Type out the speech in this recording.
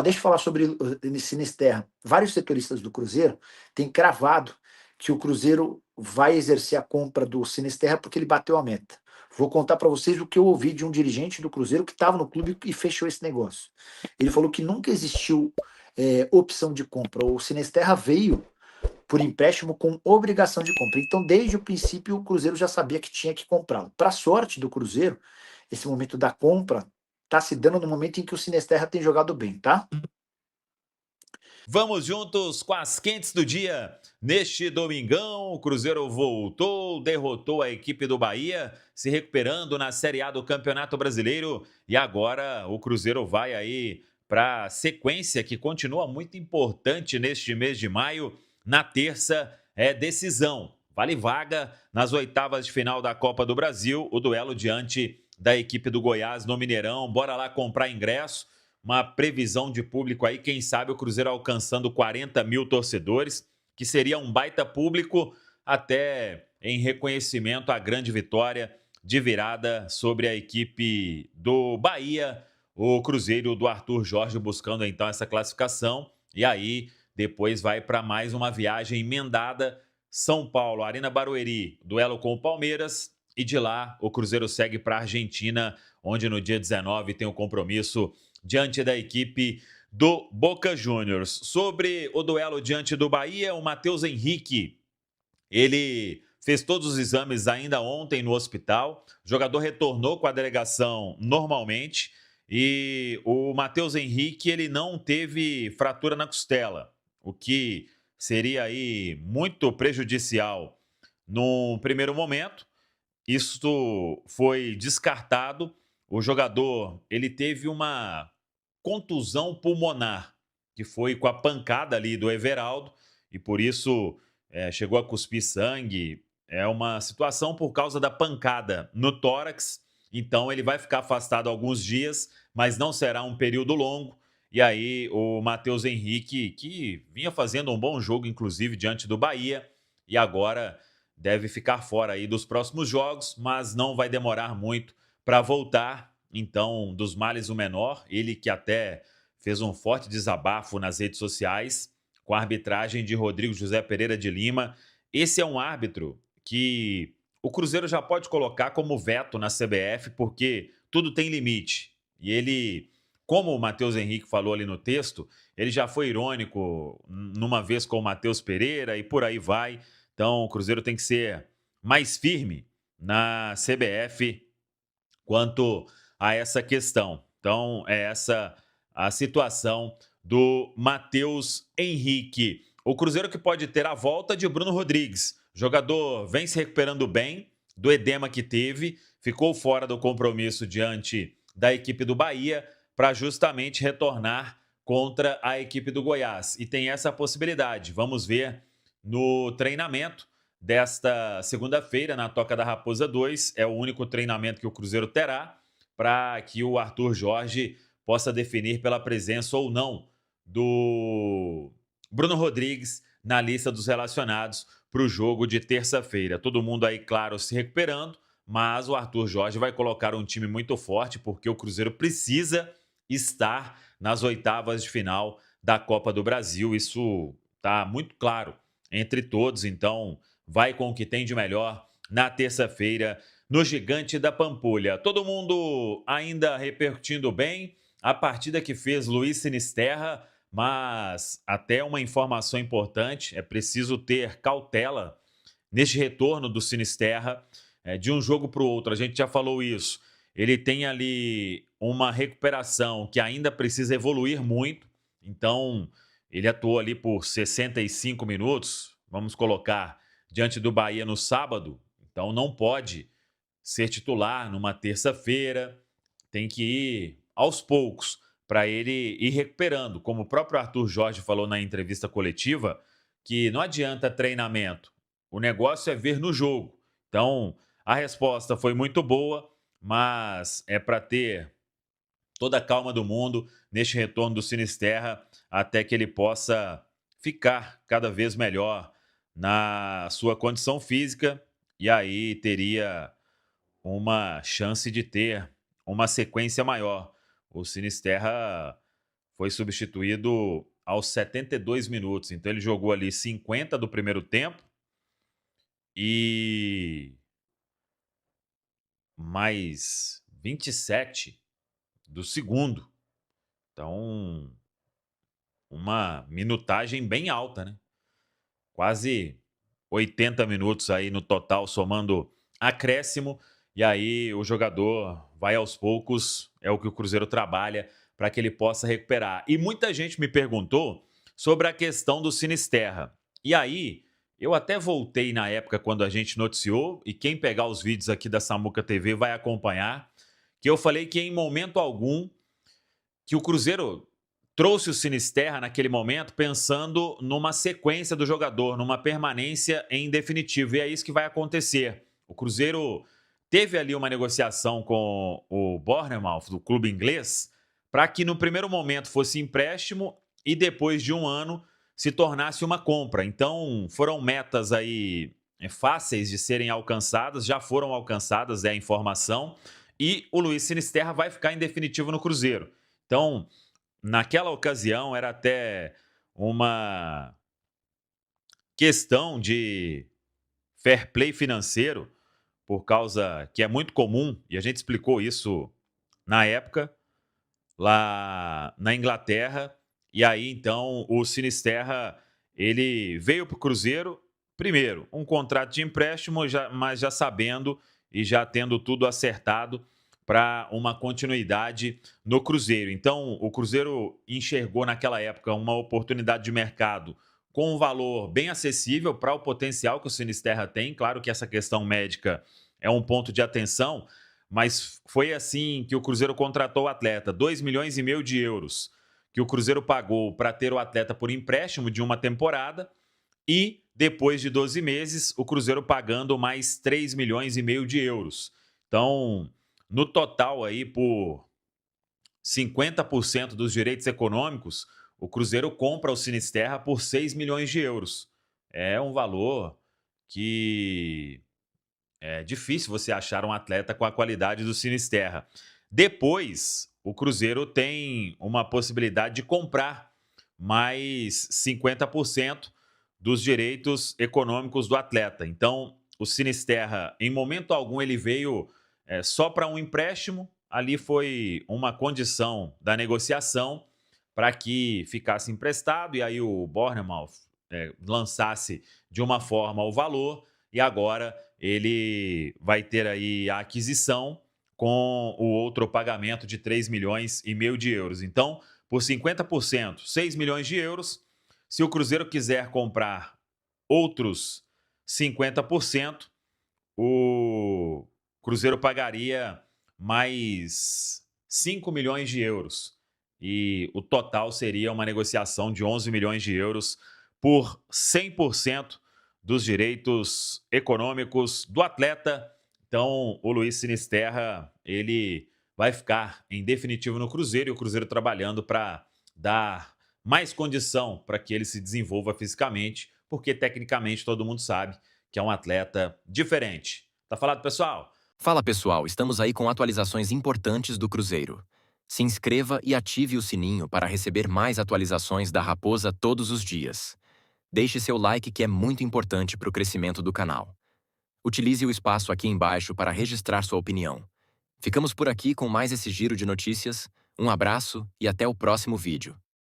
deixa eu falar sobre o Sinisterra. Vários setoristas do Cruzeiro têm cravado que o Cruzeiro vai exercer a compra do Sinisterra porque ele bateu a meta. Vou contar para vocês o que eu ouvi de um dirigente do Cruzeiro que estava no clube e fechou esse negócio. Ele falou que nunca existiu opção de compra. O Sinisterra veio por empréstimo com obrigação de compra. Então, desde o princípio, o Cruzeiro já sabia que tinha que comprá-lo. Para sorte do Cruzeiro, esse momento da compra está se dando no momento em que o Sinisterra tem jogado bem, tá? Vamos juntos com as quentes do dia. Neste domingão, o Cruzeiro voltou, derrotou a equipe do Bahia, se recuperando na Série A do Campeonato Brasileiro. E agora o Cruzeiro vai aí para a sequência que continua muito importante neste mês de maio. Na terça é decisão. Vale vaga nas oitavas de final da Copa do Brasil, o duelo diante da equipe do Goiás no Mineirão. Bora lá comprar ingresso, uma previsão de público aí, quem sabe o Cruzeiro alcançando 40 mil torcedores, que seria um baita público, até em reconhecimento à grande vitória de virada sobre a equipe do Bahia, o Cruzeiro do Arthur Jorge buscando então essa classificação, e aí depois vai para mais uma viagem emendada, São Paulo, Arena Barueri, duelo com o Palmeiras, e de lá o Cruzeiro segue para a Argentina, onde no dia 19 tem o compromisso diante da equipe do Boca Juniors. Sobre o duelo diante do Bahia, o Matheus Henrique, ele fez todos os exames ainda ontem no hospital. O jogador retornou com a delegação normalmente e o Matheus Henrique, ele não teve fratura na costela, o que seria aí muito prejudicial no primeiro momento. Isso foi descartado. O jogador, ele teve uma contusão pulmonar, que foi com a pancada ali do Everaldo, e por isso chegou a cuspir sangue. É uma situação por causa da pancada no tórax. Então ele vai ficar afastado alguns dias, mas não será um período longo. E aí o Matheus Henrique, que vinha fazendo um bom jogo, inclusive, diante do Bahia, e agora deve ficar fora aí dos próximos jogos, mas não vai demorar muito para voltar. Então, dos males o menor, ele que até fez um forte desabafo nas redes sociais com a arbitragem de Rodrigo José Pereira de Lima. Esse é um árbitro que o Cruzeiro já pode colocar como veto na CBF, porque tudo tem limite. E ele, como o Matheus Henrique falou ali no texto, ele já foi irônico numa vez com o Matheus Pereira e por aí vai. Então, o Cruzeiro tem que ser mais firme na CBF quanto a essa questão. Então, é essa a situação do Matheus Henrique. O Cruzeiro que pode ter a volta de Bruno Rodrigues. O jogador vem se recuperando bem do edema que teve, ficou fora do compromisso diante da equipe do Bahia para justamente retornar contra a equipe do Goiás. E tem essa possibilidade. Vamos ver no treinamento desta segunda-feira, na Toca da Raposa 2. É o único treinamento que o Cruzeiro terá para que o Arthur Jorge possa definir pela presença ou não do Bruno Rodrigues na lista dos relacionados para o jogo de terça-feira. Todo mundo aí, claro, se recuperando, mas o Arthur Jorge vai colocar um time muito forte porque o Cruzeiro precisa estar nas oitavas de final da Copa do Brasil. Isso está muito claro entre todos, então vai com o que tem de melhor na terça-feira no Gigante da Pampulha. Todo mundo ainda repercutindo bem a partida que fez Luiz Sinisterra, mas até uma informação importante, é preciso ter cautela neste retorno do Sinisterra de um jogo para o outro. A gente já falou isso. Ele tem ali uma recuperação que ainda precisa evoluir muito, então ele atuou ali por 65 minutos, vamos colocar, diante do Bahia no sábado, então não pode ser titular numa terça-feira, tem que ir aos poucos para ele ir recuperando. Como o próprio Arthur Jorge falou na entrevista coletiva, que não adianta treinamento, o negócio é ver no jogo. Então, a resposta foi muito boa, mas é para ter toda a calma do mundo neste retorno do Sinisterra até que ele possa ficar cada vez melhor na sua condição física e aí teria uma chance de ter uma sequência maior. O Sinisterra foi substituído aos 72 minutos. Então ele jogou ali 50 do primeiro tempo e mais 27 do segundo. Então, uma minutagem bem alta, né? Quase 80 minutos aí no total, somando acréscimo. E aí o jogador vai aos poucos, é o que o Cruzeiro trabalha para que ele possa recuperar. E muita gente me perguntou sobre a questão do Sinisterra. E aí, eu até voltei na época quando a gente noticiou, e quem pegar os vídeos aqui da Samuca TV vai acompanhar, que eu falei que em momento algum que o Cruzeiro trouxe o Sinisterra naquele momento pensando numa sequência do jogador, numa permanência em definitivo. E é isso que vai acontecer. O Cruzeiro teve ali uma negociação com o Bournemouth, do clube inglês, para que no primeiro momento fosse empréstimo e depois de um ano se tornasse uma compra. Então foram metas aí fáceis de serem alcançadas, já foram alcançadas, é a informação, e o Luiz Sinisterra vai ficar em definitivo no Cruzeiro. Então, naquela ocasião, era até uma questão de fair play financeiro, por causa que é muito comum, e a gente explicou isso na época, lá na Inglaterra. E aí, então, o Sinisterra, ele veio para o Cruzeiro, primeiro, um contrato de empréstimo, mas já sabendo e já tendo tudo acertado para uma continuidade no Cruzeiro. Então, o Cruzeiro enxergou naquela época uma oportunidade de mercado com um valor bem acessível para o potencial que o Sinisterra tem. Claro que essa questão médica é um ponto de atenção, mas foi assim que o Cruzeiro contratou o atleta, 2,5 milhões de euros, que o Cruzeiro pagou para ter o atleta por empréstimo de uma temporada, e depois de 12 meses, o Cruzeiro pagando mais 3,5 milhões de euros. Então, no total aí, por 50% dos direitos econômicos, o Cruzeiro compra o Sinisterra por 6 milhões de euros. É um valor que é difícil você achar um atleta com a qualidade do Sinisterra. Depois, o Cruzeiro tem uma possibilidade de comprar mais 50% dos direitos econômicos do atleta. Então, o Sinisterra, em momento algum, ele veio só para um empréstimo. Ali foi uma condição da negociação para que ficasse emprestado, e aí o Bournemouth lançasse de uma forma o valor, e agora ele vai ter aí a aquisição com o outro pagamento de 3,5 milhões de euros. Então, por 50%, 6 milhões de euros. Se o Cruzeiro quiser comprar outros 50%, o Cruzeiro pagaria mais 5 milhões de euros. E o total seria uma negociação de 11 milhões de euros por 100% dos direitos econômicos do atleta. Então, o Luiz Sinisterra, ele vai ficar em definitivo no Cruzeiro, e o Cruzeiro trabalhando para dar mais condição para que ele se desenvolva fisicamente, porque tecnicamente todo mundo sabe que é um atleta diferente. Tá falado, pessoal? Fala pessoal, estamos aí com atualizações importantes do Cruzeiro. Se inscreva e ative o sininho para receber mais atualizações da Raposa todos os dias. Deixe seu like, que é muito importante para o crescimento do canal. Utilize o espaço aqui embaixo para registrar sua opinião. Ficamos por aqui com mais esse giro de notícias. Um abraço e até o próximo vídeo.